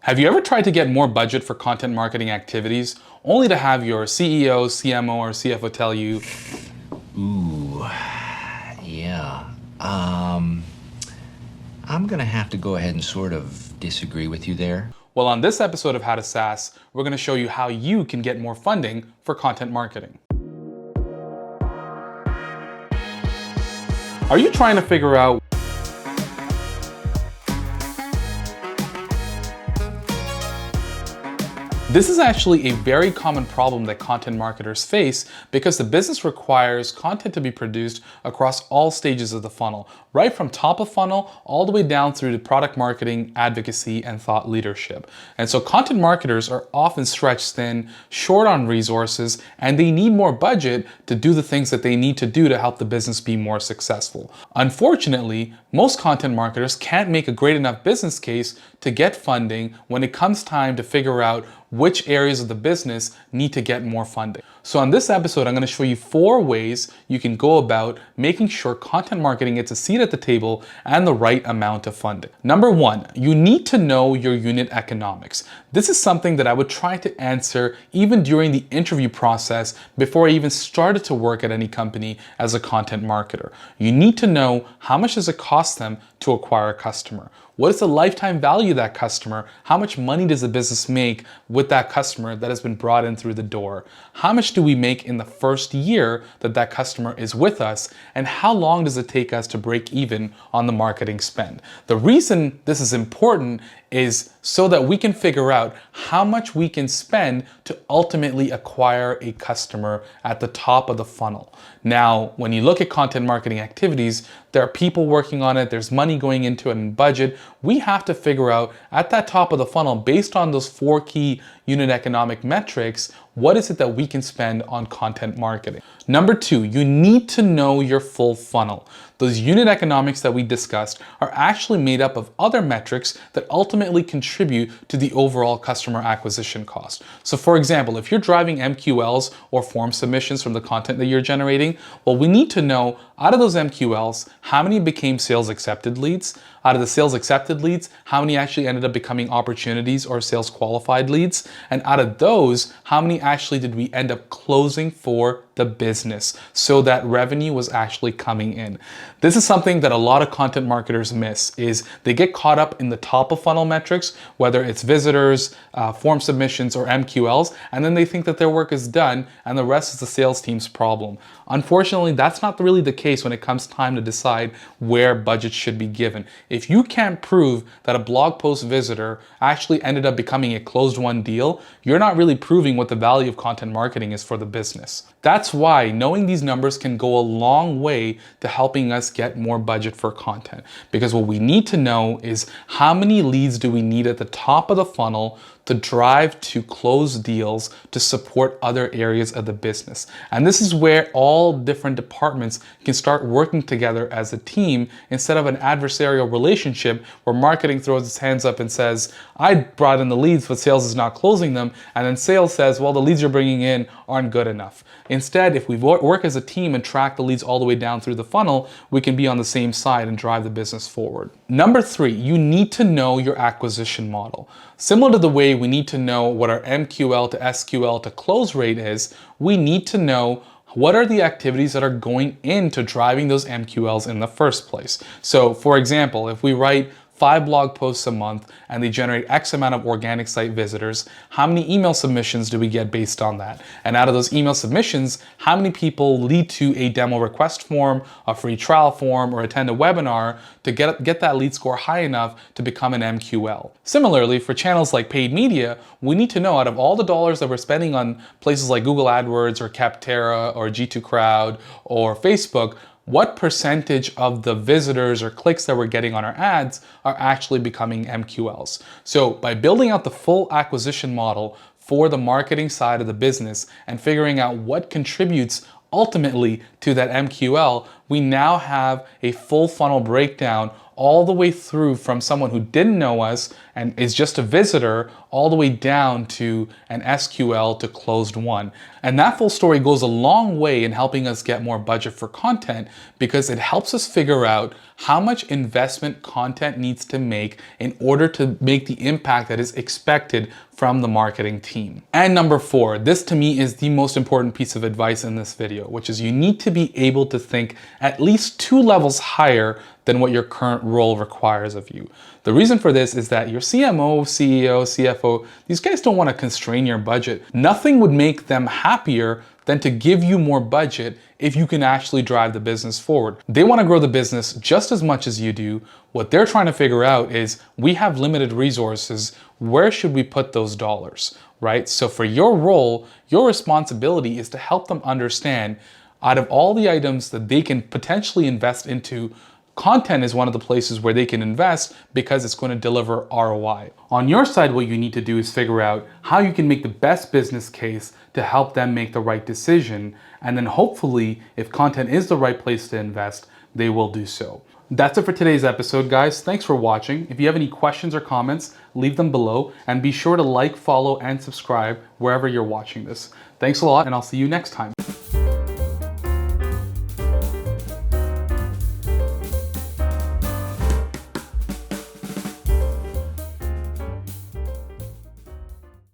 Have you ever tried to get more budget for content marketing activities, only to have your CEO, CMO, or CFO tell you, Ooh, yeah. I'm gonna have to go ahead and sort of disagree with you there. well, on this episode of How to SaaS, we're going to show you how you can get more funding for content marketing. Are you trying to figure out This is actually a very common problem that content marketers face because the business requires content to be produced across all stages of the funnel, right from top of funnel all the way down through to product marketing, advocacy, and thought leadership. And so content marketers are often stretched thin, short on resources, and they need more budget to do the things that they need to do to help the business be more successful. Unfortunately, most content marketers can't make a great enough business case to get funding when it comes time to figure out which areas of the business need to get more funding. So on this episode, I'm going to show you 4 ways you can go about making sure content marketing gets a seat at the table and the right amount of funding. Number 1, you need to know your unit economics. This is something that I would try to answer even during the interview process before I even started to work at any company as a content marketer. You need to know how much does it cost them to acquire a customer. What is the lifetime value of that customer? How much money does the business make with that customer that has been brought in through the door? How much do we make in the first year that that customer is with us? And how long does it take us to break even on the marketing spend? The reason this is important is so that we can figure out how much we can spend to ultimately acquire a customer at the top of the funnel. Now, when you look at content marketing activities, there are people working on it, there's money going into it and budget. We have to figure out at that top of the funnel, based on those 4 key unit economic metrics, what is it that we can spend on content marketing? Number 2, you need to know your full funnel. Those unit economics that we discussed are actually made up of other metrics that ultimately contribute to the overall customer acquisition cost. So for example, if you're driving MQLs or form submissions from the content that you're generating, well, we need to know out of those MQLs, how many became sales accepted leads? Out of the sales accepted leads, how many actually ended up becoming opportunities or sales qualified leads? And out of those, how many actually did we end up closing for the business so that revenue was actually coming in? This is something that a lot of content marketers miss, is they get caught up in the top of funnel metrics, whether it's visitors, form submissions, or MQLs, and then they think that their work is done and the rest is the sales team's problem. Unfortunately, that's not really the case when it comes time to decide where budget should be given. If you can't prove that a blog post visitor actually ended up becoming a closed won deal, you're not really proving what the value of content marketing is for the business. That's why knowing these numbers can go a long way to helping us get more budget for content. Because what we need to know is how many leads do we need at the top of the funnel to drive to close deals to support other areas of the business. And this is where all different departments can start working together as a team instead of an adversarial relationship where marketing throws its hands up and says, I brought in the leads, but sales is not closing them. And then sales says, well, the leads you're bringing in aren't good enough. Instead, if we work as a team and track the leads all the way down through the funnel, we can be on the same side and drive the business forward. Number 3, you need to know your acquisition model. Similar to the way we need to know what our MQL to SQL to close rate is, we need to know what are the activities that are going into driving those MQLs in the first place. So for example, if we write 5 blog posts a month and they generate X amount of organic site visitors, how many email submissions do we get based on that? And out of those email submissions, how many people lead to a demo request form, a free trial form, or attend a webinar to get that lead score high enough to become an MQL? Similarly, for channels like paid media, we need to know out of all the dollars that we're spending on places like Google AdWords or Capterra or G2 Crowd or Facebook, what percentage of the visitors or clicks that we're getting on our ads are actually becoming MQLs. So by building out the full acquisition model for the marketing side of the business and figuring out what contributes ultimately to that MQL, we now have a full funnel breakdown all the way through from someone who didn't know us and is just a visitor, all the way down to an SQL to closed won. And that full story goes a long way in helping us get more budget for content because it helps us figure out how much investment content needs to make in order to make the impact that is expected from the marketing team. And number 4, this to me is the most important piece of advice in this video, which is you need to be able to think at least 2 levels higher than what your current role requires of you. The reason for this is that your CMO, CEO, CFO, these guys don't want to constrain your budget. Nothing would make them happier than to give you more budget if you can actually drive the business forward. They want to grow the business just as much as you do. What they're trying to figure out is, we have limited resources, where should we put those dollars, right? So for your role, your responsibility is to help them understand, out of all the items that they can potentially invest into, content is one of the places where they can invest because it's going to deliver ROI. On your side, what you need to do is figure out how you can make the best business case to help them make the right decision. And then hopefully, if content is the right place to invest, they will do so. That's it for today's episode, guys. Thanks for watching. If you have any questions or comments, leave them below and be sure to like, follow, and subscribe wherever you're watching this. Thanks a lot, and I'll see you next time.